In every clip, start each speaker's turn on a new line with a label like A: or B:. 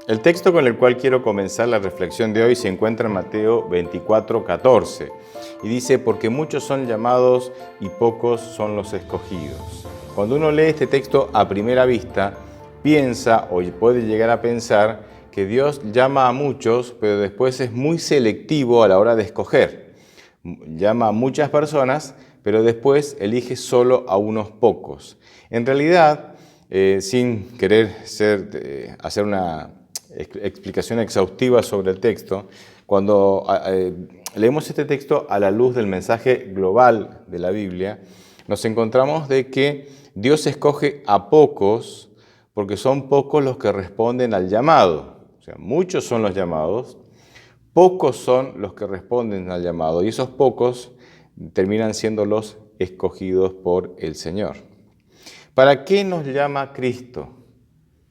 A: El texto con el cual quiero comenzar la reflexión de hoy se encuentra en Mateo 24:14 y dice: porque muchos son llamados y pocos son los escogidos. Cuando uno lee este texto a primera vista, piensa o puede llegar a pensar que Dios llama a muchos, pero después es muy selectivo a la hora de escoger. Llama a muchas personas, pero después elige solo a unos pocos. En realidad, sin querer hacer una explicación exhaustiva sobre el texto, cuando leemos este texto a la luz del mensaje global de la Biblia, nos encontramos de que Dios escoge a pocos porque son pocos los que responden al llamado. O sea, muchos son los llamados, pocos son los que responden al llamado y esos pocos terminan siendo los escogidos por el Señor. ¿Para qué nos llama Cristo?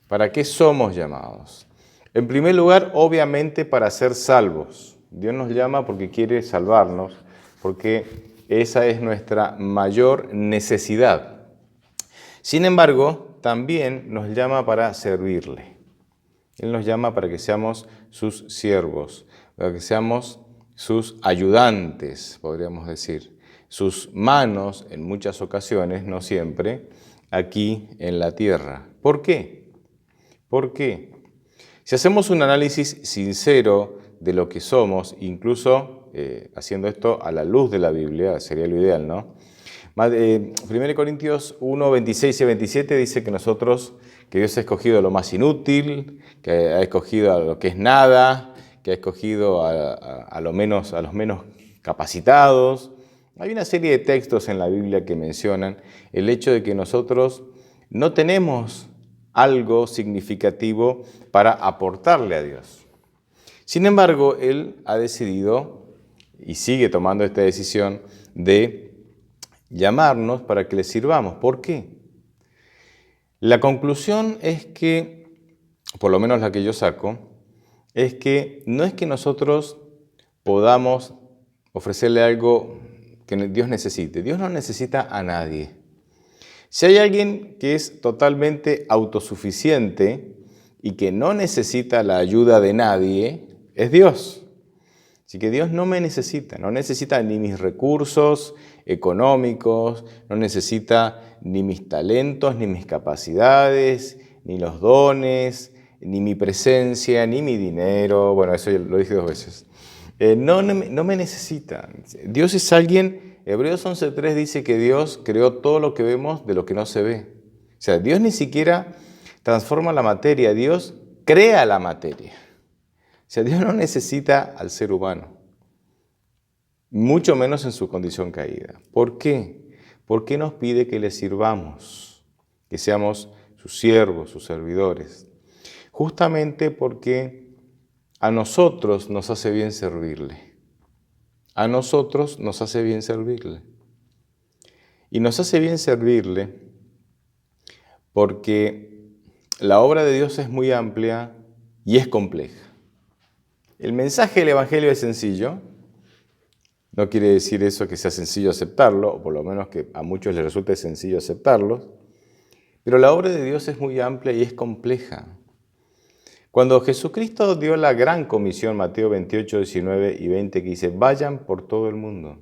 A: ¿Para qué somos llamados? En primer lugar, obviamente para ser salvos. Dios nos llama porque quiere salvarnos, porque esa es nuestra mayor necesidad. Sin embargo, también nos llama para servirle. Él nos llama para que seamos sus siervos, para que seamos sus ayudantes, podríamos decir, sus manos en muchas ocasiones, no siempre, aquí en la tierra. ¿Por qué? ¿Por qué? Si hacemos un análisis sincero de lo que somos, incluso haciendo esto a la luz de la Biblia, sería lo ideal, ¿no? 1 Corintios 1, 26 y 27 dice que Dios ha escogido lo más inútil, que ha escogido a lo que es nada, que ha escogido a los menos capacitados. Hay una serie de textos en la Biblia que mencionan el hecho de que nosotros no tenemos algo significativo para aportarle a Dios. Sin embargo, Él ha decidido y sigue tomando esta decisión de llamarnos para que le sirvamos. ¿Por qué? La conclusión es que, por lo menos la que yo saco, es que no es que nosotros podamos ofrecerle algo que Dios necesite. Dios no necesita a nadie. Si hay alguien que es totalmente autosuficiente y que no necesita la ayuda de nadie, es Dios. Así que Dios no me necesita, no necesita ni mis recursos económicos, no necesita ni mis talentos, ni mis capacidades, ni los dones, ni mi presencia, ni mi dinero. Bueno, eso lo dije 2 veces. No me necesita. Dios es alguien. Hebreos 11:3 dice que Dios creó todo lo que vemos de lo que no se ve. O sea, Dios ni siquiera transforma la materia, Dios crea la materia. O sea, Dios no necesita al ser humano, mucho menos en su condición caída. ¿Por qué? ¿Por qué nos pide que le sirvamos, que seamos sus siervos, sus servidores? Justamente porque a nosotros nos hace bien servirle. A nosotros nos hace bien servirle. Y nos hace bien servirle porque la obra de Dios es muy amplia y es compleja. El mensaje del Evangelio es sencillo. No quiere decir eso que sea sencillo aceptarlo, o por lo menos que a muchos les resulte sencillo aceptarlo. Pero la obra de Dios es muy amplia y es compleja. Cuando Jesucristo dio la gran comisión, Mateo 28, 19 y 20, que dice: vayan por todo el mundo,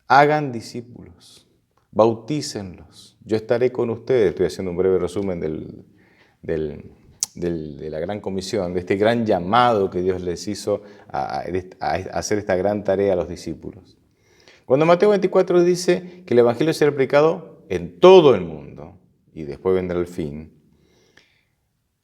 A: hagan discípulos, bautícenlos, yo estaré con ustedes. Estoy haciendo un breve resumen de la gran comisión, de este gran llamado que Dios les hizo a hacer esta gran tarea a los discípulos. Cuando Mateo 24 dice que el Evangelio será predicado en todo el mundo y después vendrá el fin,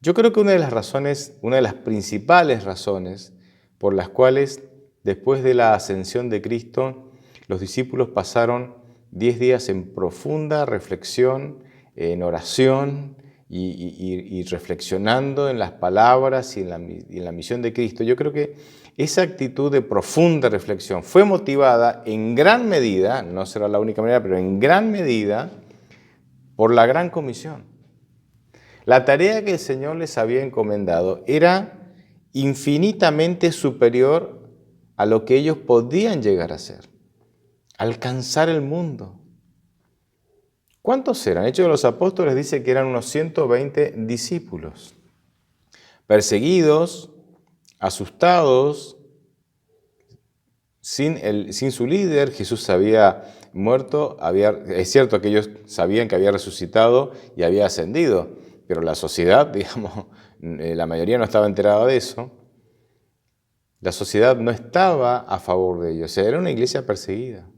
A: yo creo que una de las principales razones por las cuales después de la ascensión de Cristo, los discípulos pasaron 10 días en profunda reflexión, en oración y reflexionando en las palabras y en la misión de Cristo. Yo creo que esa actitud de profunda reflexión fue motivada en gran medida, no será la única manera, pero en gran medida por la gran comisión. La tarea que el Señor les había encomendado era infinitamente superior a lo que ellos podían llegar a ser. Alcanzar el mundo. ¿Cuántos eran? Hechos de los Apóstoles dice que eran unos 120 discípulos. perseguidos, asustados, sin su líder. Jesús había muerto, es cierto que ellos sabían que había resucitado y había ascendido, pero la sociedad, digamos, la mayoría no estaba enterada de eso. La sociedad no estaba a favor de ellos, o sea, era una iglesia perseguida.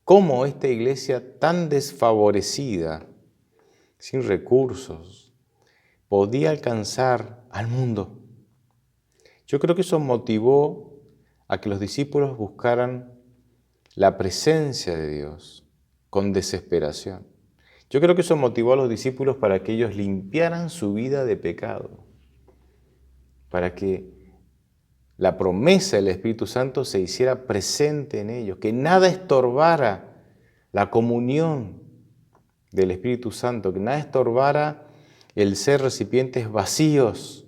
A: ¿Cómo esta iglesia tan desfavorecida, sin recursos, podía alcanzar al mundo? Yo creo que eso motivó a que los discípulos buscaran la presencia de Dios con desesperación. Yo creo que eso motivó a los discípulos para que ellos limpiaran su vida de pecado, para que la promesa del Espíritu Santo se hiciera presente en ellos, que nada estorbara la comunión del Espíritu Santo, que nada estorbara el ser recipientes vacíos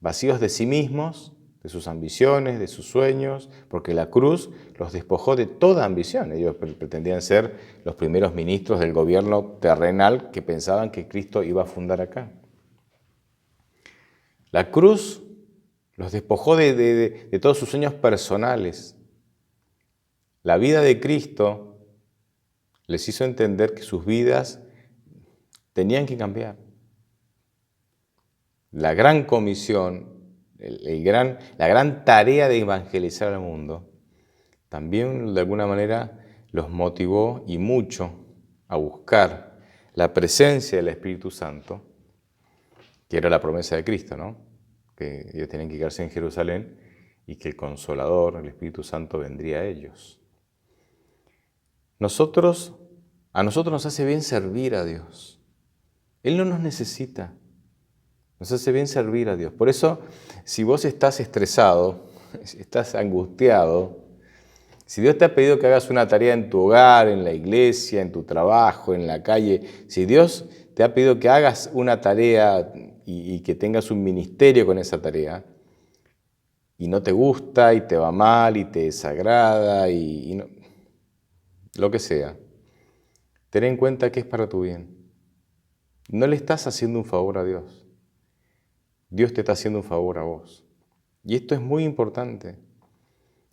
A: de sí mismos, de sus ambiciones, de sus sueños, porque la cruz los despojó de toda ambición. Ellos pretendían ser los primeros ministros del gobierno terrenal que pensaban que Cristo iba a fundar acá. La cruz los despojó de todos sus sueños personales. La vida de Cristo les hizo entender que sus vidas tenían que cambiar. La gran comisión, la gran tarea de evangelizar al mundo, también de alguna manera los motivó y mucho a buscar la presencia del Espíritu Santo, que era la promesa de Cristo, ¿no? Que ellos tenían que quedarse en Jerusalén y que el Consolador, el Espíritu Santo, vendría a ellos. A nosotros nos hace bien servir a Dios. Él no nos necesita. Nos hace bien servir a Dios. Por eso, si vos estás estresado, estás angustiado, si Dios te ha pedido que hagas una tarea en tu hogar, en la iglesia, en tu trabajo, en la calle, si Dios te ha pedido que hagas una tarea y que tengas un ministerio con esa tarea, y no te gusta, y te va mal, y te desagrada, y no, lo que sea, ten en cuenta que es para tu bien. No le estás haciendo un favor a Dios. Dios te está haciendo un favor a vos. Y esto es muy importante.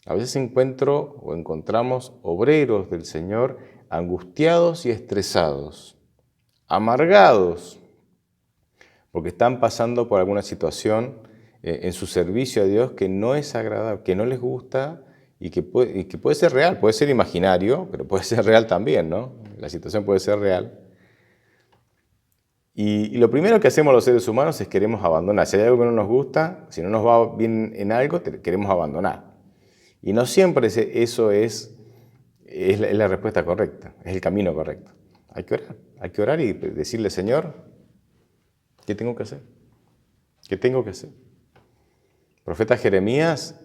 A: A veces encontramos obreros del Señor angustiados y estresados, amargados, porque están pasando por alguna situación en su servicio a Dios que no es agradable, que no les gusta y que puede ser real, puede ser imaginario, pero puede ser real también, ¿no? La situación puede ser real. Y lo primero que hacemos los seres humanos es queremos abandonar. Si hay algo que no nos gusta, si no nos va bien en algo, queremos abandonar. Y no siempre eso es la respuesta correcta, es el camino correcto. Hay que orar y decirle, Señor, ¿qué tengo que hacer? ¿Qué tengo que hacer? El profeta Jeremías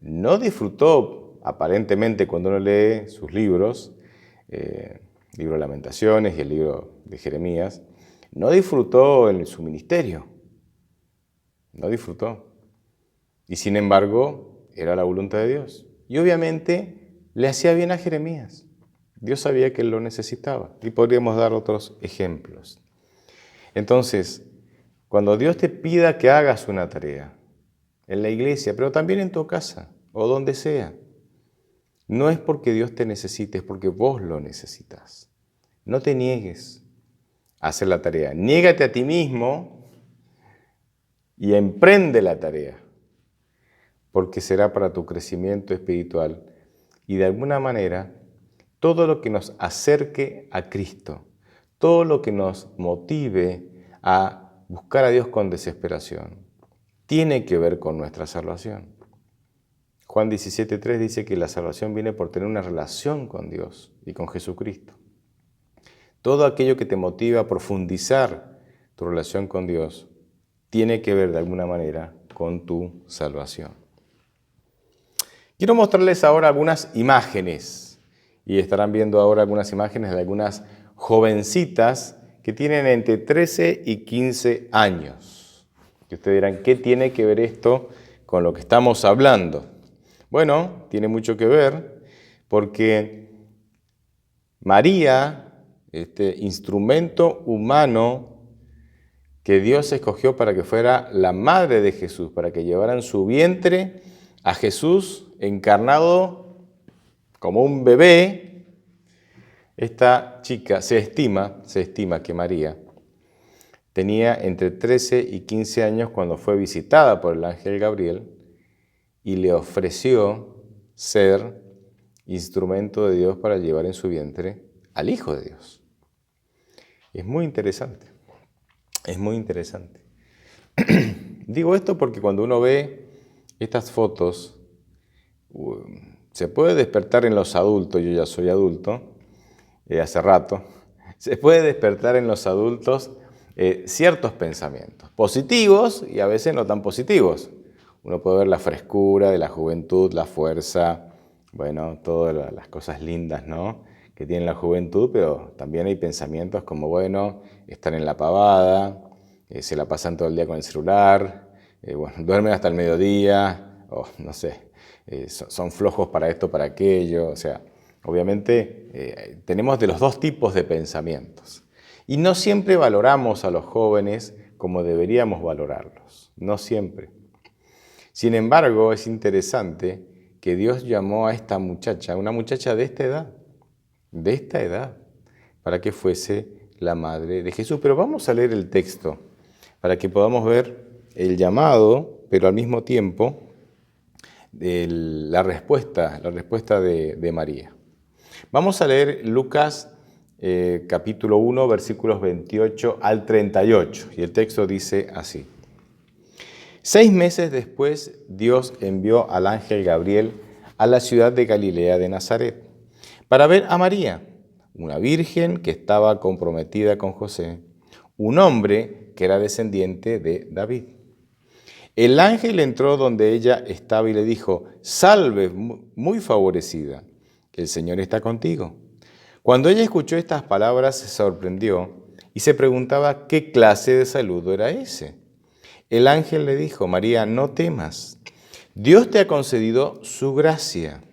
A: no disfrutó, aparentemente, cuando uno lee sus libros, el libro de Lamentaciones y el libro de Jeremías, no disfrutó en su ministerio, no disfrutó. Y sin embargo, era la voluntad de Dios. Y obviamente le hacía bien a Jeremías. Dios sabía que él lo necesitaba. Y podríamos dar otros ejemplos. Entonces, cuando Dios te pida que hagas una tarea, en la iglesia, pero también en tu casa o donde sea, no es porque Dios te necesite, es porque vos lo necesitas. No te niegues a hacer la tarea. Niégate a ti mismo y emprende la tarea, porque será para tu crecimiento espiritual y de alguna manera todo lo que nos acerque a Cristo, todo lo que nos motive a buscar a Dios con desesperación, tiene que ver con nuestra salvación. Juan 17:3 dice que la salvación viene por tener una relación con Dios y con Jesucristo. Todo aquello que te motiva a profundizar tu relación con Dios tiene que ver de alguna manera con tu salvación. Quiero mostrarles ahora algunas imágenes y estarán viendo ahora algunas imágenes de algunas jovencitas que tienen entre 13 y 15 años. Y ustedes dirán, ¿qué tiene que ver esto con lo que estamos hablando? Bueno, tiene mucho que ver porque María, este instrumento humano que Dios escogió para que fuera la madre de Jesús, para que llevara en su vientre a Jesús encarnado como un bebé. Esta chica se estima que María tenía entre 13 y 15 años cuando fue visitada por el ángel Gabriel y le ofreció ser instrumento de Dios para llevar en su vientre al Hijo de Dios. Es muy interesante, es muy interesante. Digo esto porque cuando uno ve estas fotos, se puede despertar en los adultos, yo ya soy adulto, hace rato, se puede despertar en los adultos ciertos pensamientos, positivos y a veces no tan positivos. Uno puede ver la frescura de la juventud, la fuerza, bueno, todas las cosas lindas, ¿no?, que tiene la juventud, pero también hay pensamientos como, bueno, están en la pavada, se la pasan todo el día con el celular, bueno, duermen hasta el mediodía, o no sé, son flojos para esto, para aquello, o sea, obviamente tenemos de los dos tipos de pensamientos. Y no siempre valoramos a los jóvenes como deberíamos valorarlos, no siempre. Sin embargo, es interesante que Dios llamó a esta muchacha, una muchacha de esta edad, para que fuese la madre de Jesús. Pero vamos a leer el texto para que podamos ver el llamado, pero al mismo tiempo la respuesta de María. Vamos a leer Lucas capítulo 1, versículos 28 al 38, y el texto dice así. 6 meses después, Dios envió al ángel Gabriel a la ciudad de Galilea de Nazaret para ver a María, una virgen que estaba comprometida con José, un hombre que era descendiente de David. El ángel entró donde ella estaba y le dijo: «Salve, muy favorecida, el Señor está contigo». Cuando ella escuchó estas palabras, se sorprendió y se preguntaba qué clase de saludo era ese. El ángel le dijo: «María, no temas, Dios te ha concedido su gracia.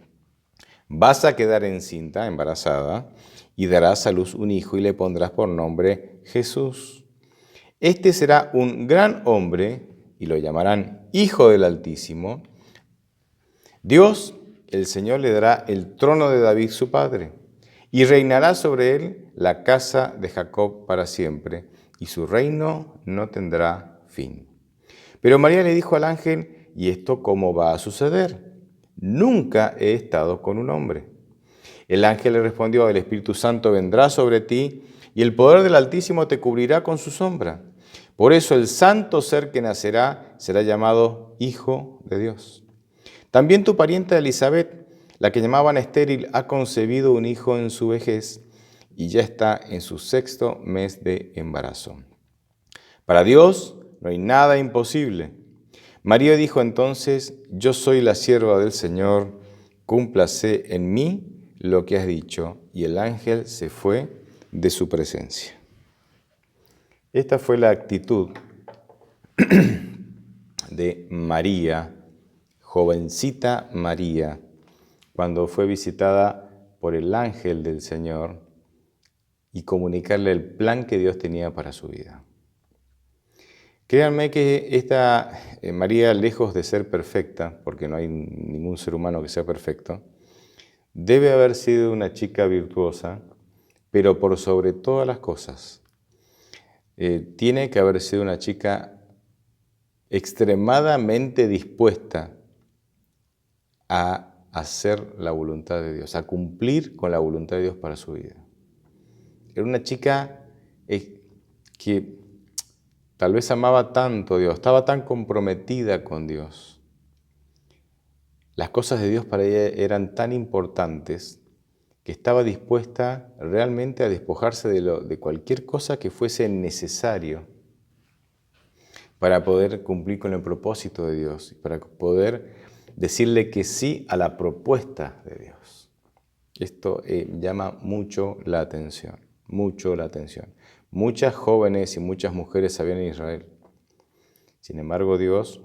A: Vas a quedar encinta, embarazada, y darás a luz un hijo y le pondrás por nombre Jesús. Este será un gran hombre y lo llamarán Hijo del Altísimo. Dios, el Señor, le dará el trono de David su padre, y reinará sobre él la casa de Jacob para siempre, y su reino no tendrá fin». Pero María le dijo al ángel: «¿Y esto cómo va a suceder? Nunca he estado con un hombre». El ángel le respondió: «El Espíritu Santo vendrá sobre ti, y el poder del Altísimo te cubrirá con su sombra. Por eso el santo ser que nacerá será llamado Hijo de Dios. También tu parienta Elisabet, la que llamaban estéril, ha concebido un hijo en su vejez, y ya está en su 6º mes de embarazo. Para Dios no hay nada imposible». María dijo entonces: «Yo soy la sierva del Señor, cúmplase en mí lo que has dicho». Y el ángel se fue de su presencia. Esta fue la actitud de María, jovencita María, cuando fue visitada por el ángel del Señor y comunicarle el plan que Dios tenía para su vida. Créanme que esta María, lejos de ser perfecta, porque no hay ningún ser humano que sea perfecto, debe haber sido una chica virtuosa, pero por sobre todas las cosas, tiene que haber sido una chica extremadamente dispuesta a hacer la voluntad de Dios, a cumplir con la voluntad de Dios para su vida. Era una chica que tal vez amaba tanto a Dios, estaba tan comprometida con Dios. Las cosas de Dios para ella eran tan importantes que estaba dispuesta realmente a despojarse de cualquier cosa que fuese necesario para poder cumplir con el propósito de Dios, para poder decirle que sí a la propuesta de Dios. Esto llama mucho la atención, mucho la atención. Muchas jóvenes y muchas mujeres habían en Israel. Sin embargo, Dios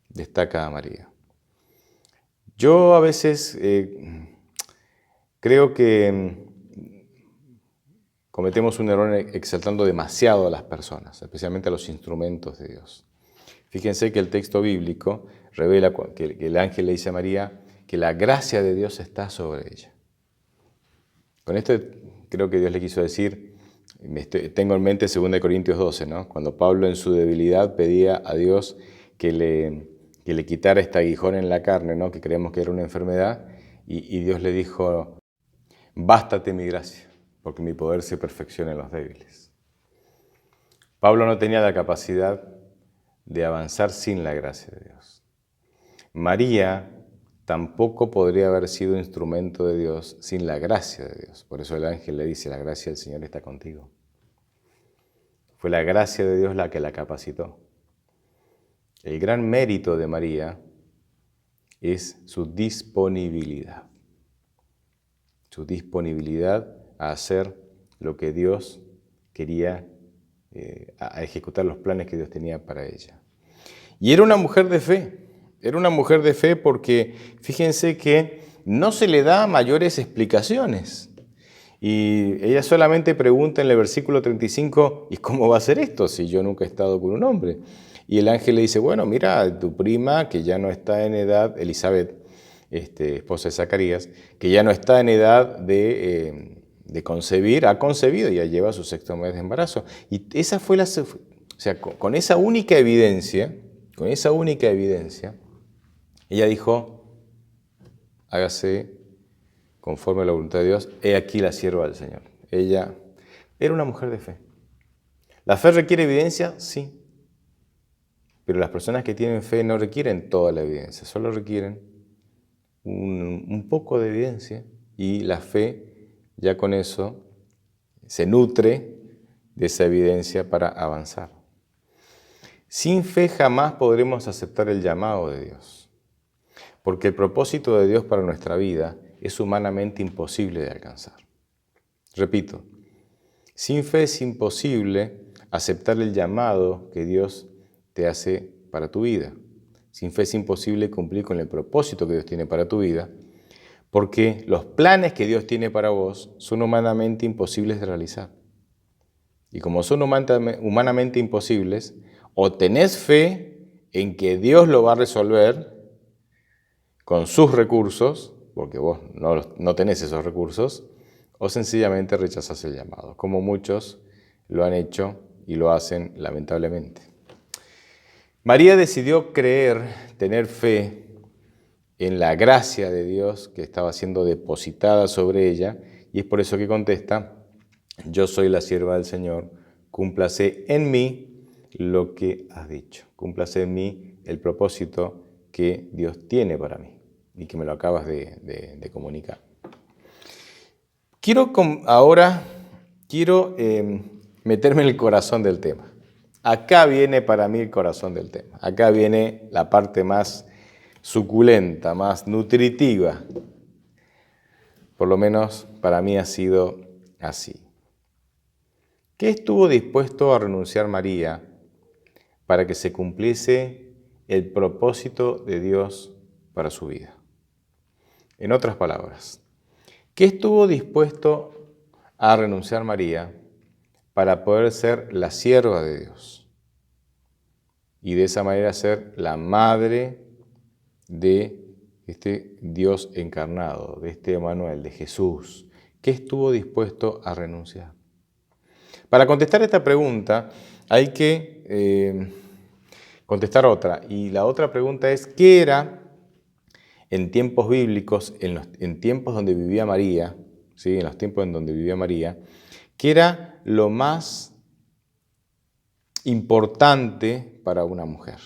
A: destaca a María. Yo a veces creo que cometemos un error exaltando demasiado a las personas, especialmente a los instrumentos de Dios. Fíjense que el texto bíblico revela que el ángel le dice a María que la gracia de Dios está sobre ella. Con esto creo que Dios le quiso decir, tengo en mente 2 Corintios 12, ¿no? Cuando Pablo en su debilidad pedía a Dios que le quitara este aguijón en la carne, ¿no? Que creemos que era una enfermedad, y Dios le dijo, bástate mi gracia, porque mi poder se perfecciona en los débiles. Pablo no tenía la capacidad de avanzar sin la gracia de Dios. María tampoco podría haber sido instrumento de Dios sin la gracia de Dios. Por eso el ángel le dice, la gracia del Señor está contigo. Fue la gracia de Dios la que la capacitó. El gran mérito de María es su disponibilidad. Su disponibilidad a hacer lo que Dios quería, a ejecutar los planes que Dios tenía para ella. Y era una mujer de fe. Era una mujer de fe porque fíjense que no se le da mayores explicaciones. Y ella solamente pregunta en el versículo 35, ¿y cómo va a ser esto si yo nunca he estado con un hombre? Y el ángel le dice, bueno, mira, tu prima que ya no está en edad, Elizabeth, esposa de Zacarías, que ya no está en edad de concebir, ha concebido, ya lleva su 6º mes de embarazo. Y esa fue con esa única evidencia, ella dijo, hágase conforme a la voluntad de Dios, he aquí la sierva del Señor. Ella era una mujer de fe. ¿La fe requiere evidencia? Sí. Pero las personas que tienen fe no requieren toda la evidencia, solo requieren un poco de evidencia, y la fe ya con eso se nutre de esa evidencia para avanzar. Sin fe jamás podremos aceptar el llamado de Dios, porque el propósito de Dios para nuestra vida es humanamente imposible de alcanzar. Repito, sin fe es imposible aceptar el llamado que Dios te hace para tu vida. Sin fe es imposible cumplir con el propósito que Dios tiene para tu vida, porque los planes que Dios tiene para vos son humanamente imposibles de realizar. Y como son humanamente imposibles, o tenés fe en que Dios lo va a resolver con sus recursos, porque vos no tenés esos recursos, o sencillamente rechazás el llamado, como muchos lo han hecho y lo hacen lamentablemente. María decidió creer, tener fe en la gracia de Dios que estaba siendo depositada sobre ella, y es por eso que contesta, yo soy la sierva del Señor, cúmplase en mí lo que has dicho, cúmplase en mí el propósito que Dios tiene para mí y que me lo acabas de comunicar. Quiero meterme en el corazón del tema. Acá viene para mí el corazón del tema. Acá viene la parte más suculenta, más nutritiva. Por lo menos para mí ha sido así. ¿Qué estuvo dispuesto a renunciar María para que se cumpliese el propósito de Dios para su vida? En otras palabras, ¿qué estuvo dispuesto a renunciar María para poder ser la sierva de Dios y de esa manera ser la madre de este Dios encarnado, de este Emmanuel, de Jesús? ¿Qué estuvo dispuesto a renunciar? Para contestar esta pregunta hay que contestar otra, y la otra pregunta es, ¿qué era en tiempos bíblicos, en tiempos donde vivía María, ¿sí? En los tiempos en donde vivía María, qué era lo más importante para una mujer?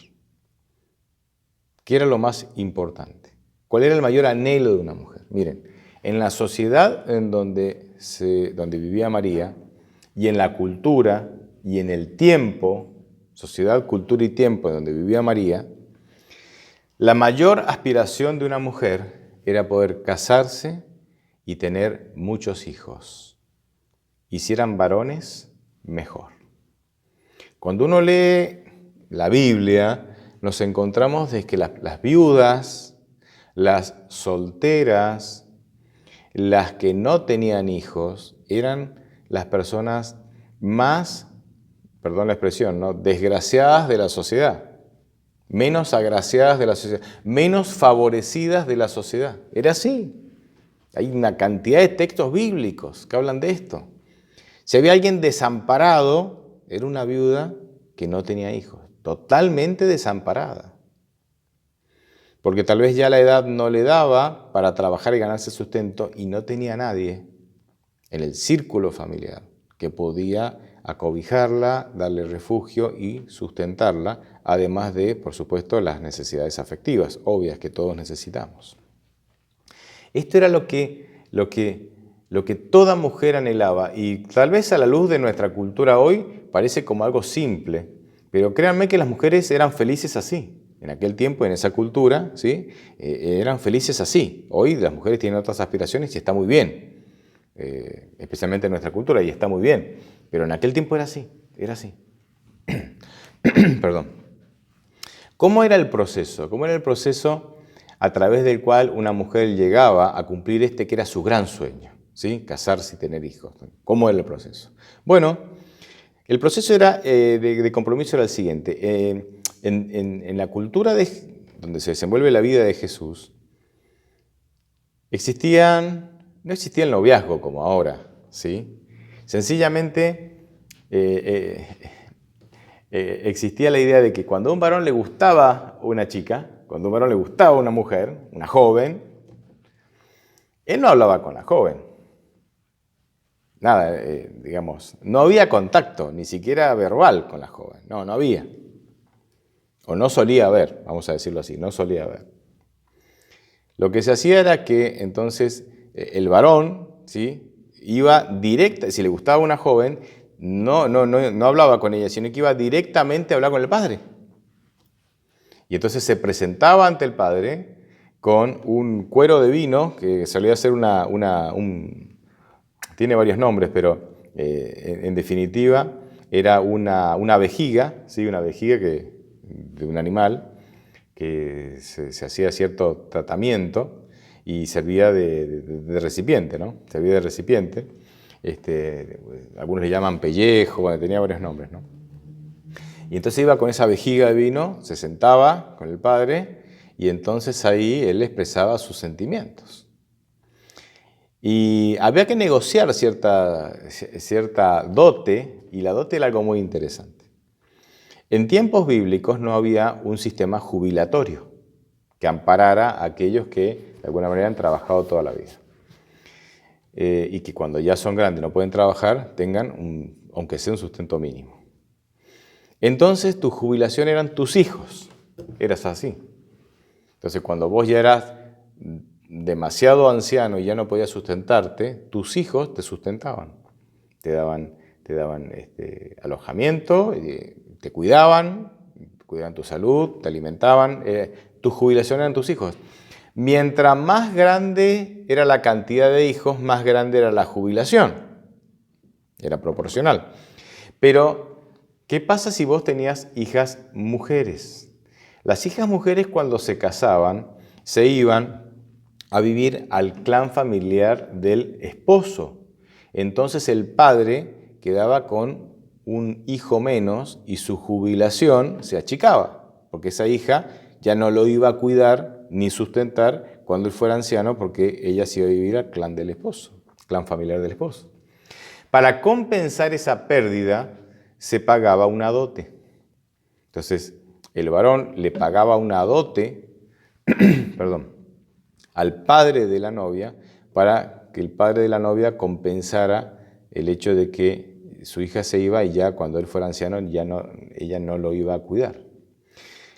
A: ¿Qué era lo más importante? ¿Cuál era el mayor anhelo de una mujer? Miren, en la sociedad en donde vivía María, y en la cultura y en el tiempo, sociedad, cultura y tiempo en donde vivía María, la mayor aspiración de una mujer era poder casarse y tener muchos hijos. Y si eran varones, mejor. Cuando uno lee la Biblia, nos encontramos de que las viudas, las solteras, las que no tenían hijos, eran las personas más, perdón la expresión, ¿no?, desgraciadas de la sociedad, menos agraciadas de la sociedad, menos favorecidas de la sociedad. Era así. Hay una cantidad de textos bíblicos que hablan de esto. Si había alguien desamparado, era una viuda que no tenía hijos, totalmente desamparada. Porque tal vez ya la edad no le daba para trabajar y ganarse sustento y no tenía nadie en el círculo familiar que podía acobijarla, darle refugio y sustentarla, además de, por supuesto, las necesidades afectivas, obvias que todos necesitamos. Esto era lo que toda mujer anhelaba y tal vez a la luz de nuestra cultura hoy parece como algo simple, pero créanme que las mujeres eran felices así. En aquel tiempo, en esa cultura, ¿sí?, eran felices así. Hoy las mujeres tienen otras aspiraciones y está muy bien, especialmente en nuestra cultura, y está muy bien. Pero en aquel tiempo era así, era así. Perdón. ¿Cómo era el proceso? ¿Cómo era el proceso a través del cual una mujer llegaba a cumplir este que era su gran sueño, ¿sí?, casarse y tener hijos? ¿Cómo era el proceso? Bueno, el proceso era, de compromiso era el siguiente. En la cultura donde se desenvuelve la vida de Jesús, no existía el noviazgo como ahora, ¿sí? Sencillamente existía la idea de que cuando a un varón le gustaba una chica, cuando a un varón le gustaba una mujer, una joven, él no hablaba con la joven. Nada, digamos, no había contacto, ni siquiera verbal con la joven. No había. O no solía haber, vamos a decirlo así, no solía haber. Lo que se hacía era que entonces el varón, ¿sí?, iba directa, si le gustaba una joven, no hablaba con ella, sino que iba directamente a hablar con el padre. Y entonces se presentaba ante el padre con un cuero de vino, que solía ser tiene varios nombres, pero en definitiva era una vejiga, ¿sí?, una vejiga de un animal que se hacía cierto tratamiento y servía de recipiente, ¿no? Servía de recipiente. Algunos le llaman pellejo, bueno, tenía varios nombres, ¿no? Y entonces iba con esa vejiga de vino, se sentaba con el padre y entonces ahí él expresaba sus sentimientos. Y había que negociar cierta dote, y la dote era algo muy interesante. En tiempos bíblicos no había un sistema jubilatorio que amparara a aquellos que de alguna manera han trabajado toda la vida. Y que cuando ya son grandes no pueden trabajar, tengan aunque sea un sustento mínimo. Entonces tu jubilación eran tus hijos, eras así. Entonces cuando vos ya eras demasiado anciano y ya no podías sustentarte, tus hijos te sustentaban, te daban alojamiento, te cuidaban tu salud, te alimentaban, tu jubilación eran tus hijos. Mientras más grande era la cantidad de hijos, más grande era la jubilación. Era proporcional. Pero, ¿qué pasa si vos tenías hijas mujeres? Las hijas mujeres, cuando se casaban, se iban a vivir al clan familiar del esposo. Entonces el padre quedaba con un hijo menos y su jubilación se achicaba, porque esa hija ya no lo iba a cuidar ni sustentar cuando él fuera anciano, porque ella se iba a vivir al clan del esposo, clan familiar del esposo. Para compensar esa pérdida se pagaba una dote. Entonces el varón le pagaba una dote al padre de la novia para que el padre de la novia compensara el hecho de que su hija se iba y ya cuando él fuera anciano ella no lo iba a cuidar.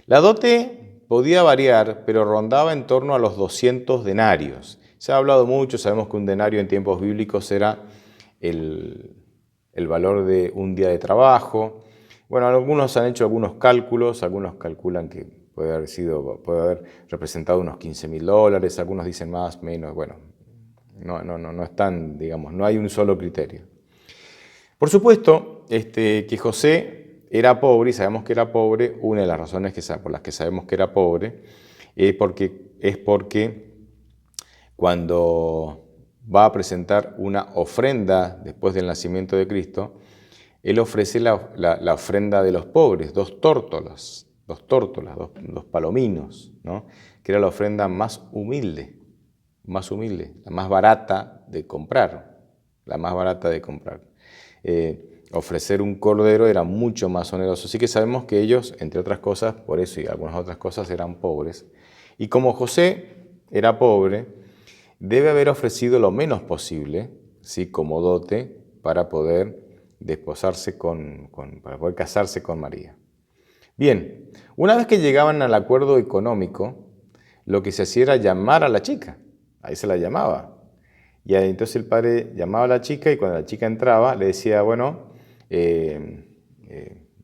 A: La dote podía variar, pero rondaba en torno a los 200 denarios. Se ha hablado mucho, sabemos que un denario en tiempos bíblicos era el valor de un día de trabajo. Bueno, algunos han hecho algunos cálculos, algunos calculan que puede haber representado unos $15.000, algunos dicen más, menos, bueno, no es tan, digamos, no hay un solo criterio. Por supuesto, que José era pobre, y sabemos que era pobre, una de las razones por las que sabemos que era pobre es porque cuando va a presentar una ofrenda después del nacimiento de Cristo, él ofrece la ofrenda de los pobres, dos tórtolas, dos palominos, ¿no? Que era la ofrenda más humilde, la más barata de comprar, la más barata de comprar. Ofrecer un cordero era mucho más oneroso, así que sabemos que ellos, entre otras cosas, por eso y algunas otras cosas, eran pobres. Y como José era pobre, debe haber ofrecido lo menos posible, ¿sí? Como dote para poder desposarse para poder casarse con María. Bien, una vez que llegaban al acuerdo económico, lo que se hacía era llamar a la chica, ahí se la llamaba. Y entonces el padre llamaba a la chica y cuando la chica entraba le decía, bueno,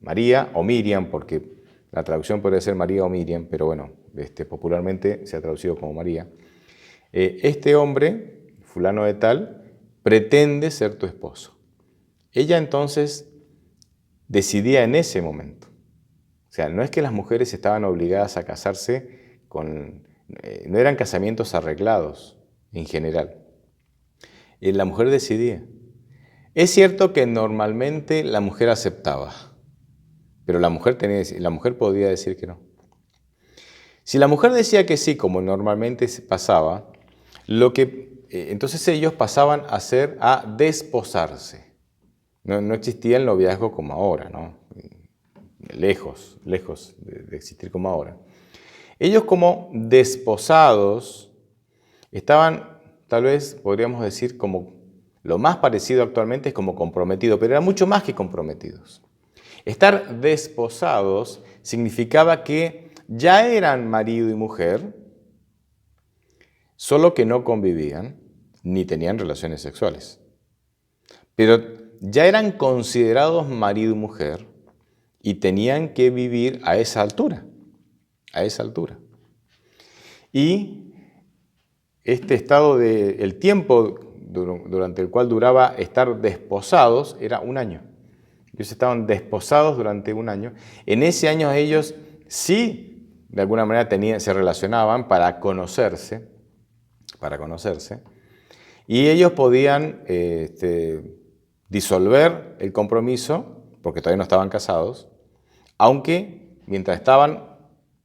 A: María o Miriam, porque la traducción podría ser María o Miriam, pero bueno, popularmente se ha traducido como María. Este hombre, fulano de tal, pretende ser tu esposo. Ella entonces decidía en ese momento. O sea, no es que las mujeres estaban obligadas a casarse no eran casamientos arreglados en general. La mujer decidía. Es cierto que normalmente la mujer aceptaba, pero la mujer podía decir que no. Si la mujer decía que sí, como normalmente pasaba, entonces ellos pasaban a desposarse. No existía el noviazgo como ahora, ¿no? Lejos de existir como ahora. Ellos como desposados estaban, tal vez podríamos decir, como lo más parecido actualmente es como comprometidos, pero eran mucho más que comprometidos. Estar desposados significaba que ya eran marido y mujer, solo que no convivían ni tenían relaciones sexuales. Pero ya eran considerados marido y mujer y tenían que vivir a esa altura. Y este estado el tiempo durante el cual duraba estar desposados era un año. Ellos estaban desposados durante un año. En ese año ellos sí, de alguna manera se relacionaban para conocerse. Y ellos podían disolver el compromiso, porque todavía no estaban casados, aunque mientras estaban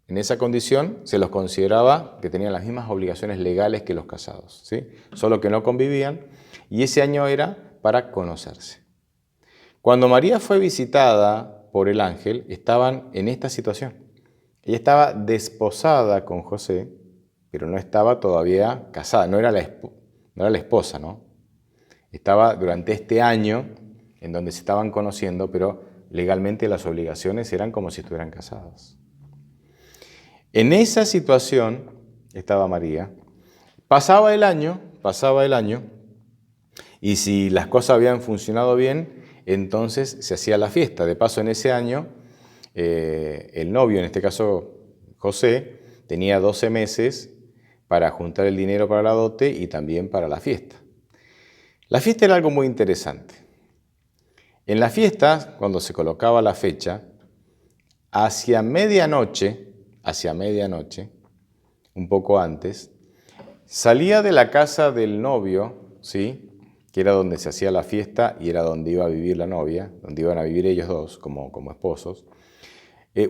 A: en esa condición se los consideraba que tenían las mismas obligaciones legales que los casados, ¿sí? Solo que no convivían, y ese año era para conocerse. Cuando María fue visitada por el ángel, estaban en esta situación. Ella estaba desposada con José, pero no estaba todavía casada, no era la esposa, ¿no? Estaba durante este año en donde se estaban conociendo, pero legalmente las obligaciones eran como si estuvieran casados. En esa situación estaba María. Pasaba el año, y si las cosas habían funcionado bien, entonces se hacía la fiesta. De paso, en ese año, el novio, en este caso José, tenía 12 meses para juntar el dinero para la dote y también para la fiesta. La fiesta era algo muy interesante. En la fiesta, cuando se colocaba la fecha, hacia medianoche, un poco antes, salía de la casa del novio, ¿sí? Que era donde se hacía la fiesta y era donde iba a vivir la novia, donde iban a vivir ellos dos como esposos,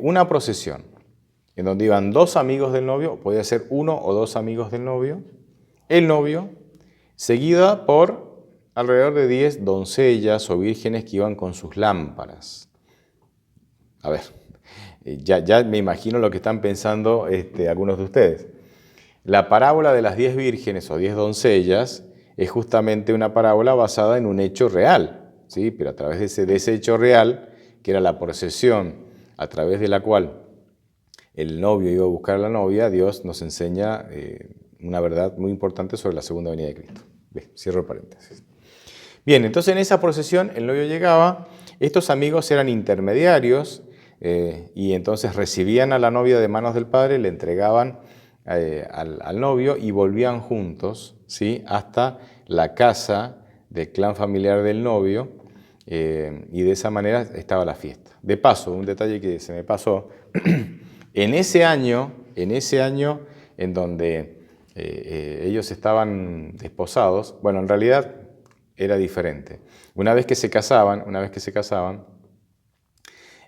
A: una procesión en donde iban dos amigos del novio, podía ser uno o dos amigos del novio, el novio, seguida por alrededor de 10 doncellas o vírgenes que iban con sus lámparas. A ver, ya me imagino lo que están pensando algunos de ustedes. La parábola de las 10 vírgenes o 10 doncellas es justamente una parábola basada en un hecho real, ¿sí? Pero a través de ese hecho real, que era la procesión a través de la cual el novio iba a buscar a la novia, Dios nos enseña una verdad muy importante sobre la segunda venida de Cristo. Bien, cierro el paréntesis. Bien, entonces en esa procesión el novio llegaba, estos amigos eran intermediarios y entonces recibían a la novia de manos del padre, le entregaban al novio y volvían juntos, ¿sí? Hasta la casa del clan familiar del novio y de esa manera estaba la fiesta. De paso, un detalle que se me pasó, en ese año en donde ellos estaban desposados. Bueno, en realidad era diferente. Una vez que se casaban,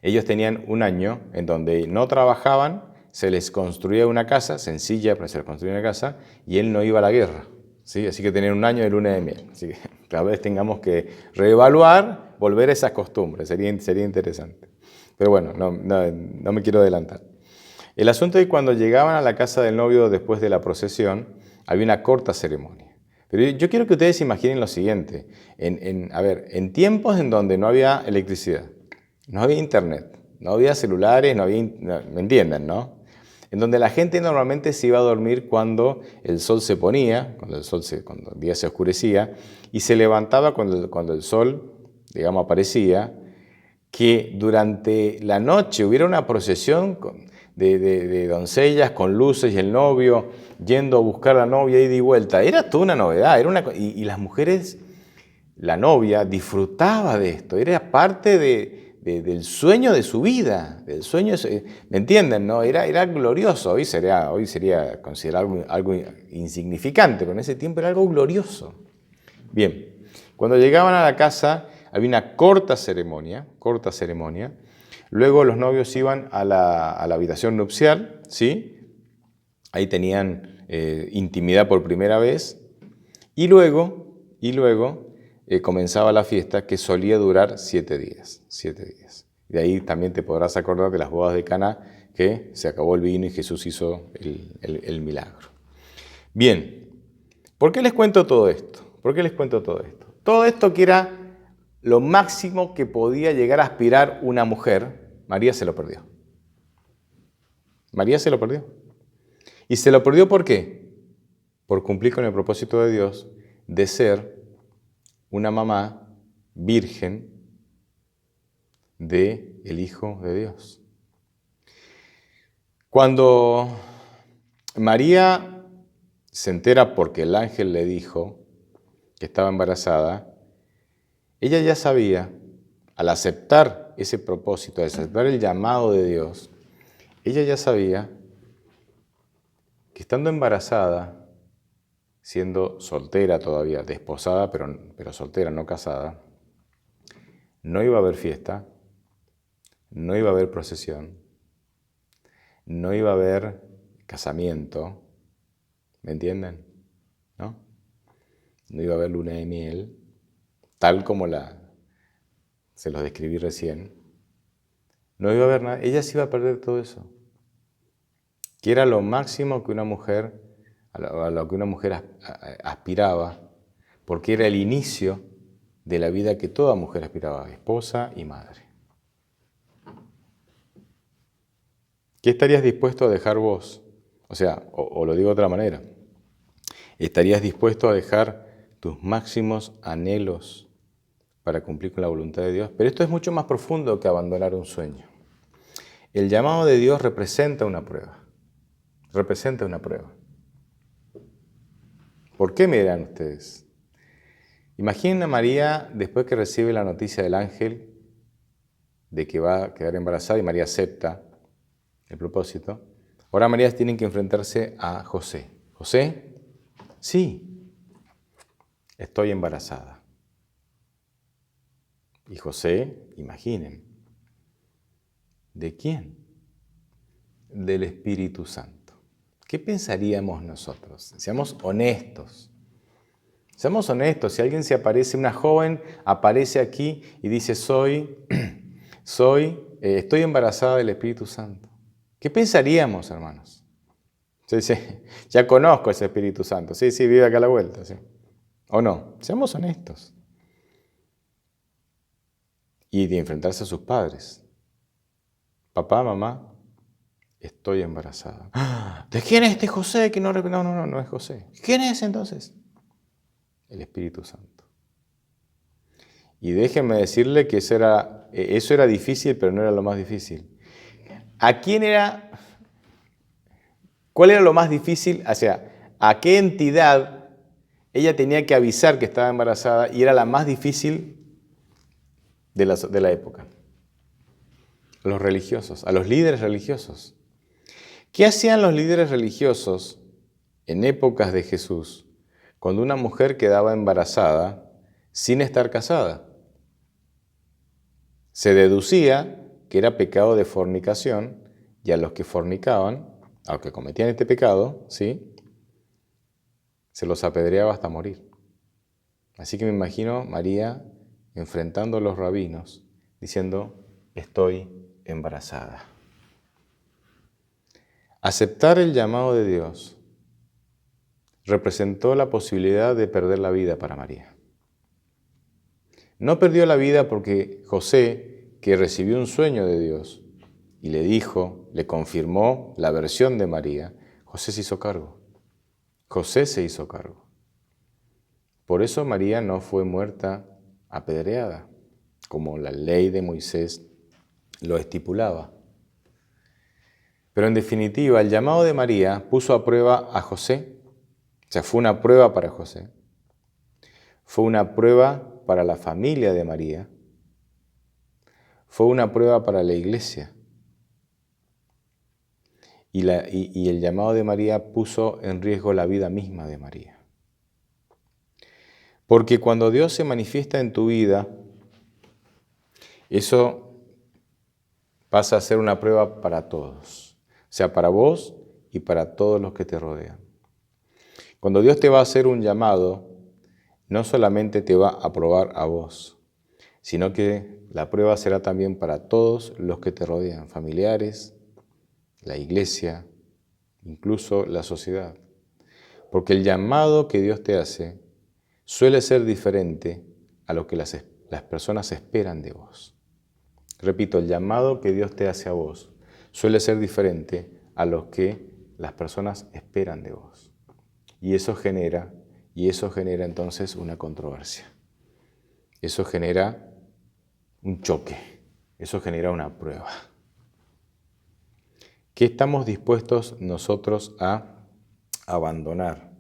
A: ellos tenían un año en donde no trabajaban, se les construía una casa, sencilla, pero se les construía una casa, y él no iba a la guerra, ¿sí? Así que tenían un año de luna de miel. Así que tal vez tengamos que reevaluar, volver a esas costumbres, sería interesante. Pero bueno, no me quiero adelantar. El asunto es que cuando llegaban a la casa del novio después de la procesión, había una corta ceremonia. Pero yo quiero que ustedes imaginen lo siguiente. En tiempos en donde no había electricidad, no había internet, no había celulares, ¿me entienden, no? En donde la gente normalmente se iba a dormir cuando el sol se ponía, cuando el día se oscurecía, y se levantaba cuando el sol, digamos, aparecía, que durante la noche hubiera una procesión de doncellas con luces y el novio yendo a buscar a la novia ida y vuelta. Era toda una novedad. Y las mujeres, la novia, disfrutaba de esto. Era parte del sueño de su vida. ¿Me entienden? ¿No? Era glorioso. Hoy sería considerado algo insignificante, pero en ese tiempo era algo glorioso. Bien, cuando llegaban a la casa había una corta ceremonia. Luego los novios iban a la habitación nupcial, ¿sí? Ahí tenían intimidad por primera vez. Y luego comenzaba la fiesta, que solía durar 7 días. De ahí también te podrás acordar de las bodas de Caná, que se acabó el vino y Jesús hizo el milagro. Bien, ¿por qué les cuento todo esto? Todo esto que era lo máximo que podía llegar a aspirar una mujer, María se lo perdió. ¿Y se lo perdió por qué? Por cumplir con el propósito de Dios de ser una mamá virgen del Hijo de Dios. Cuando María se entera porque el ángel le dijo que estaba embarazada, ella ya sabía, al aceptar ese propósito, al aceptar el llamado de Dios, ella ya sabía que estando embarazada, siendo soltera todavía, desposada, pero soltera, no casada, no iba a haber fiesta, no iba a haber procesión, no iba a haber casamiento, ¿me entienden? ¿No? No iba a haber luna de miel, tal como se los describí recién. No iba a haber nada, ella se iba a perder todo eso, que era lo máximo que una mujer, a lo que una mujer aspiraba, porque era el inicio de la vida que toda mujer aspiraba, esposa y madre. ¿Qué estarías dispuesto a dejar vos? O sea, o lo digo de otra manera, ¿estarías dispuesto a dejar tus máximos anhelos para cumplir con la voluntad de Dios? Pero esto es mucho más profundo que abandonar un sueño. El llamado de Dios representa una prueba. ¿Por qué, me dirán ustedes? Imaginen a María después que recibe la noticia del ángel de que va a quedar embarazada y María acepta el propósito. Ahora María tiene que enfrentarse a José. José, sí, estoy embarazada. Y José, imaginen, ¿de quién? Del Espíritu Santo. ¿Qué pensaríamos nosotros? Seamos honestos. Si alguien se aparece, una joven aparece aquí y dice, estoy embarazada del Espíritu Santo. ¿Qué pensaríamos, hermanos? Sí, ya conozco ese Espíritu Santo. Sí, vive acá a la vuelta. ¿Sí? ¿O no? Seamos honestos. Y de enfrentarse a sus padres. Papá, mamá, estoy embarazada. ¿De quién es este José? No es José. ¿Quién es entonces? El Espíritu Santo. Y déjenme decirle que eso era difícil, pero no era lo más difícil. ¿Cuál era lo más difícil? O sea, ¿a qué entidad ella tenía que avisar que estaba embarazada y era la más difícil de la época? A los religiosos, a los líderes religiosos. ¿Qué hacían los líderes religiosos en épocas de Jesús, cuando una mujer quedaba embarazada sin estar casada. Se deducía que era pecado de fornicación y a los que fornicaban, a los que cometían este pecado, ¿sí?, se los apedreaba hasta morir. Así que me imagino María enfrentando a los rabinos diciendo, estoy embarazada. Aceptar el llamado de Dios representó la posibilidad de perder la vida para María. No perdió la vida porque José, que recibió un sueño de Dios y le dijo, le confirmó la versión de María, José se hizo cargo. José se hizo cargo. Por eso María no fue muerta apedreada, como la ley de Moisés lo estipulaba. Pero en definitiva, el llamado de María puso a prueba a José. O sea, fue una prueba para José. Fue una prueba para la familia de María. Fue una prueba para la iglesia. Y el llamado de María puso en riesgo la vida misma de María. Porque cuando Dios se manifiesta en tu vida, eso pasa a ser una prueba para todos. O sea, para vos y para todos los que te rodean. Cuando Dios te va a hacer un llamado, no solamente te va a probar a vos, sino que la prueba será también para todos los que te rodean, familiares, la iglesia, incluso la sociedad. Porque el llamado que Dios te hace suele ser diferente a lo que las personas esperan de vos. Repito, el llamado que Dios te hace a vos suele ser diferente a lo que las personas esperan de vos. Y eso genera entonces una controversia. Eso genera un choque. Eso genera una prueba. ¿Qué estamos dispuestos nosotros a abandonar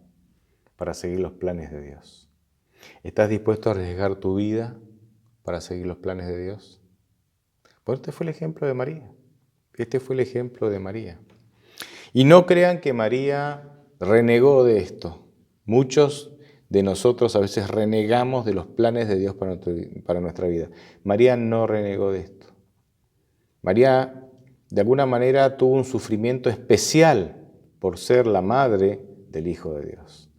A: para seguir los planes de Dios? ¿Estás dispuesto a arriesgar tu vida para seguir los planes de Dios? Pues este fue el ejemplo de María. Este fue el ejemplo de María. Y no crean que María renegó de esto. Muchos de nosotros a veces renegamos de los planes de Dios para nuestra vida. María no renegó de esto. María, de alguna manera, tuvo un sufrimiento especial por ser la madre del Hijo de Dios.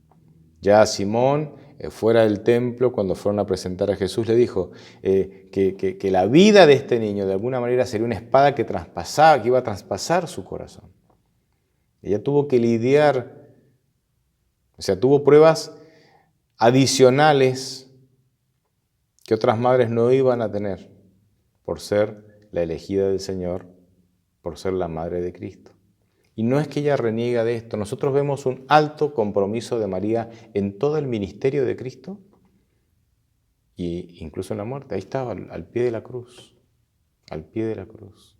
A: Ya Simón, fuera del templo, cuando fueron a presentar a Jesús, le dijo que la vida de este niño, de alguna manera, sería una espada que iba a traspasar su corazón. Ella tuvo que lidiar, o sea, tuvo pruebas adicionales que otras madres no iban a tener por ser la elegida del Señor, por ser la madre de Cristo. Y no es que ella reniega de esto. Nosotros vemos un alto compromiso de María en todo el ministerio de Cristo e incluso en la muerte. Ahí estaba, al pie de la cruz. Al pie de la cruz.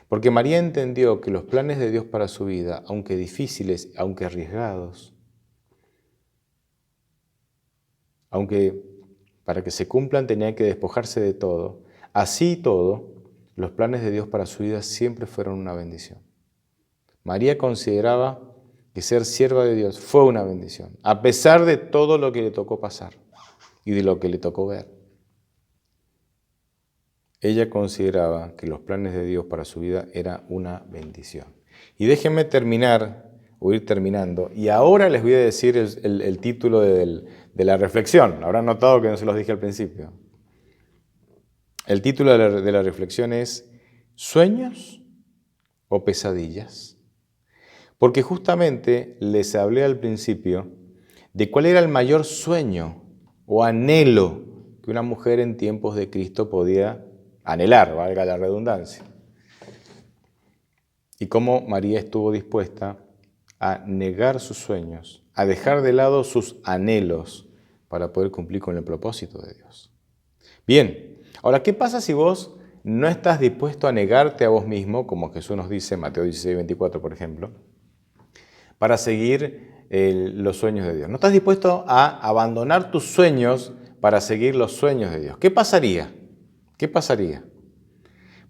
A: Porque María entendió que los planes de Dios para su vida, aunque difíciles, aunque arriesgados, aunque para que se cumplan tenía que despojarse de todo, así y todo, los planes de Dios para su vida siempre fueron una bendición. María consideraba que ser sierva de Dios fue una bendición, a pesar de todo lo que le tocó pasar y de lo que le tocó ver. Ella consideraba que los planes de Dios para su vida era una bendición. Y déjenme ir terminando, y ahora les voy a decir el título de la reflexión. Habrán notado que no se los dije al principio. El título de la reflexión es ¿Sueños o pesadillas? Porque justamente les hablé al principio de cuál era el mayor sueño o anhelo que una mujer en tiempos de Cristo podía anhelar, valga la redundancia. Y cómo María estuvo dispuesta a negar sus sueños, a dejar de lado sus anhelos para poder cumplir con el propósito de Dios. Bien, ahora, ¿qué pasa si vos no estás dispuesto a negarte a vos mismo, como Jesús nos dice en Mateo 16:24, por ejemplo, para seguir los sueños de Dios? No estás dispuesto a abandonar tus sueños para seguir los sueños de Dios. ¿Qué pasaría? ¿Qué pasaría?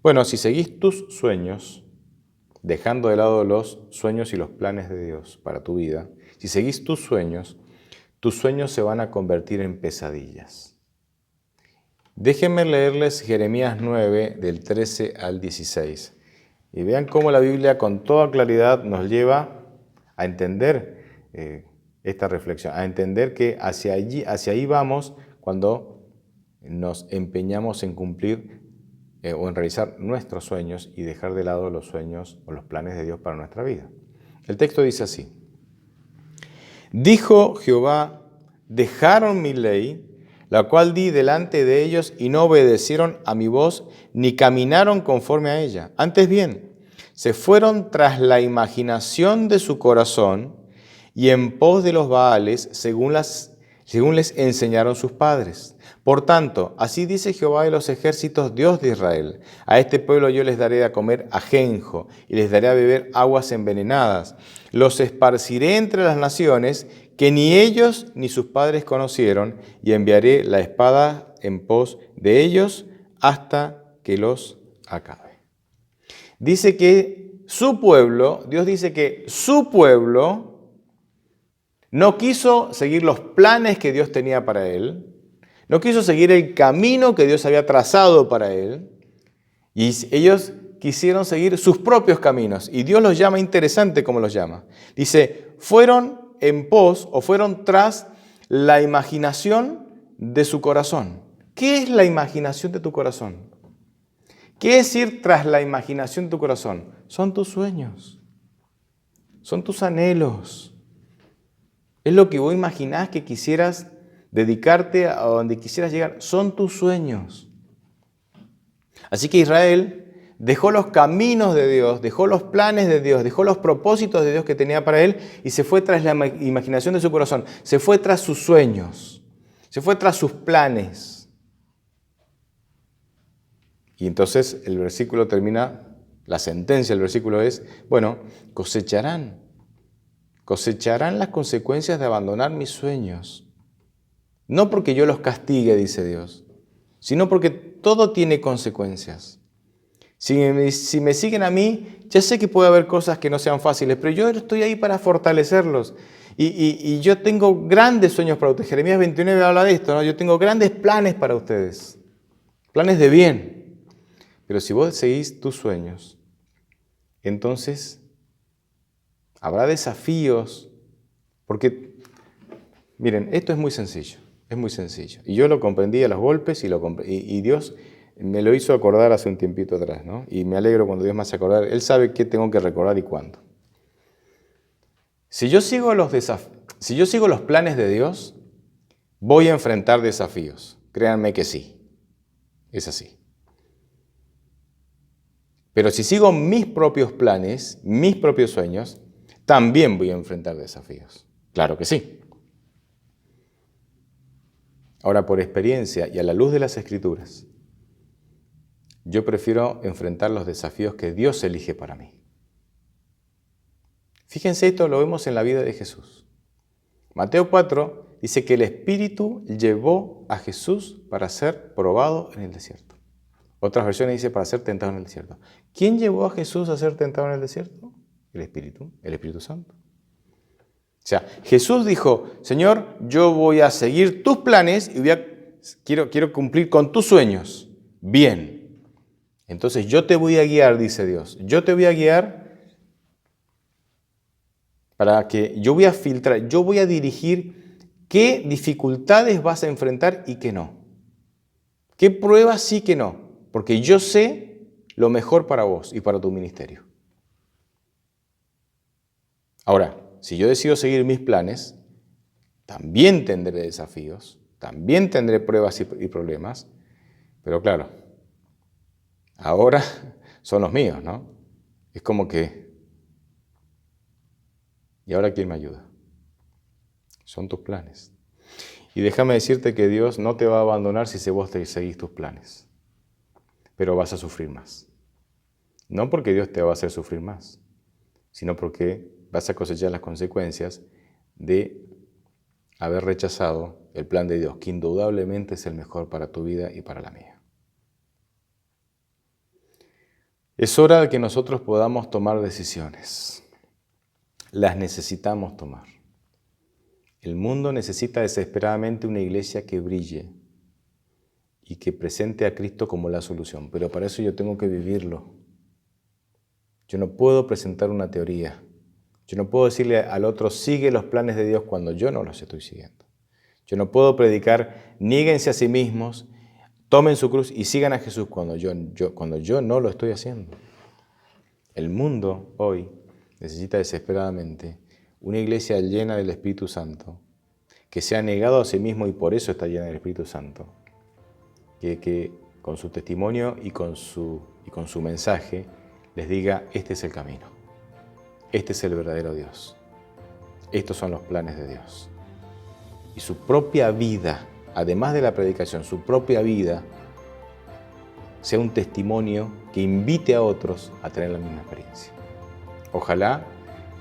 A: Bueno, si seguís tus sueños, dejando de lado los sueños y los planes de Dios para tu vida, si seguís tus sueños se van a convertir en pesadillas. Déjenme leerles Jeremías 9, del 13 al 16. Y vean cómo la Biblia con toda claridad nos lleva a entender esta reflexión, a entender que hacia ahí vamos cuando nos empeñamos en cumplir o en realizar nuestros sueños y dejar de lado los sueños o los planes de Dios para nuestra vida. El texto dice así: Dijo Jehová, dejaron mi ley, la cual di delante de ellos, y no obedecieron a mi voz, ni caminaron conforme a ella. Antes bien, se fueron tras la imaginación de su corazón, y en pos de los Baales, según les enseñaron sus padres. Por tanto, así dice Jehová de los ejércitos, Dios de Israel: a este pueblo yo les daré a comer ajenjo, y les daré a beber aguas envenenadas. Los esparciré entre las naciones, que ni ellos ni sus padres conocieron, y enviaré la espada en pos de ellos hasta que los acabe. Dice que su pueblo, Dios dice que su pueblo no quiso seguir los planes que Dios tenía para él, no quiso seguir el camino que Dios había trazado para él, y ellos quisieron seguir sus propios caminos. Y Dios los llama, interesante cómo los llama. Dice, fueron en pos o fueron tras la imaginación de su corazón. ¿Qué es la imaginación de tu corazón? ¿Qué es ir tras la imaginación de tu corazón? Son tus sueños, son tus anhelos. Es lo que vos imaginás que quisieras dedicarte a donde quisieras llegar. Son tus sueños. Así que Israel dejó los caminos de Dios, dejó los planes de Dios, dejó los propósitos de Dios que tenía para él y se fue tras la imaginación de su corazón, se fue tras sus sueños, se fue tras sus planes. Y entonces el versículo termina, la sentencia del versículo es, bueno, cosecharán las consecuencias de abandonar mis sueños. No porque yo los castigue, dice Dios, sino porque todo tiene consecuencias. Si me siguen a mí, ya sé que puede haber cosas que no sean fáciles, pero yo estoy ahí para fortalecerlos. Y yo tengo grandes sueños para ustedes. Jeremías 29 habla de esto, ¿no? Yo tengo grandes planes para ustedes, planes de bien. Pero si vos seguís tus sueños, entonces habrá desafíos, porque, miren, esto es muy sencillo. Y yo lo comprendí a los golpes y Dios me lo hizo acordar hace un tiempito atrás, ¿no? Y me alegro cuando Dios me hace acordar. Él sabe qué tengo que recordar y cuándo. Si yo sigo los planes de Dios, voy a enfrentar desafíos. Créanme que sí. Es así. Pero si sigo mis propios planes, mis propios sueños, también voy a enfrentar desafíos. Claro que sí. Ahora, por experiencia y a la luz de las Escrituras, yo prefiero enfrentar los desafíos que Dios elige para mí. Fíjense, esto lo vemos en la vida de Jesús. Mateo 4 dice que el Espíritu llevó a Jesús para ser probado en el desierto. Otras versiones dice para ser tentado en el desierto. ¿Quién llevó a Jesús a ser tentado en el desierto? El Espíritu Santo. O sea, Jesús dijo, Señor, yo voy a seguir tus planes y quiero cumplir con tus sueños. Bien. Entonces yo te voy a guiar, dice Dios. Yo te voy a guiar para que yo voy a filtrar, yo voy a dirigir qué dificultades vas a enfrentar y qué no. ¿Qué pruebas sí que no? Porque yo sé lo mejor para vos y para tu ministerio. Ahora, si yo decido seguir mis planes, también tendré desafíos, también tendré pruebas y problemas, pero claro, ahora son los míos, ¿no? Es como que, ¿y ahora quién me ayuda? Son tus planes. Y déjame decirte que Dios no te va a abandonar si vos te seguís tus planes, pero vas a sufrir más. No porque Dios te va a hacer sufrir más, sino porque vas a cosechar las consecuencias de haber rechazado el plan de Dios, que indudablemente es el mejor para tu vida y para la mía. Es hora de que nosotros podamos tomar decisiones. Las necesitamos tomar. El mundo necesita desesperadamente una iglesia que brille y que presente a Cristo como la solución, pero para eso yo tengo que vivirlo. Yo no puedo presentar una teoría. Yo no puedo decirle al otro, sigue los planes de Dios cuando yo no los estoy siguiendo. Yo no puedo predicar, niéguense a sí mismos, tomen su cruz y sigan a Jesús cuando yo no lo estoy haciendo. El mundo hoy necesita desesperadamente una iglesia llena del Espíritu Santo, que se ha negado a sí mismo y por eso está llena del Espíritu Santo, que con su testimonio y con su mensaje les diga, este es el camino, este es el verdadero Dios, estos son los planes de Dios. Y su propia vida, además de la predicación, su propia vida sea un testimonio que invite a otros a tener la misma experiencia. Ojalá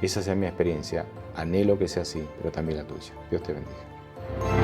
A: esa sea mi experiencia, anhelo que sea así, pero también la tuya. Dios te bendiga.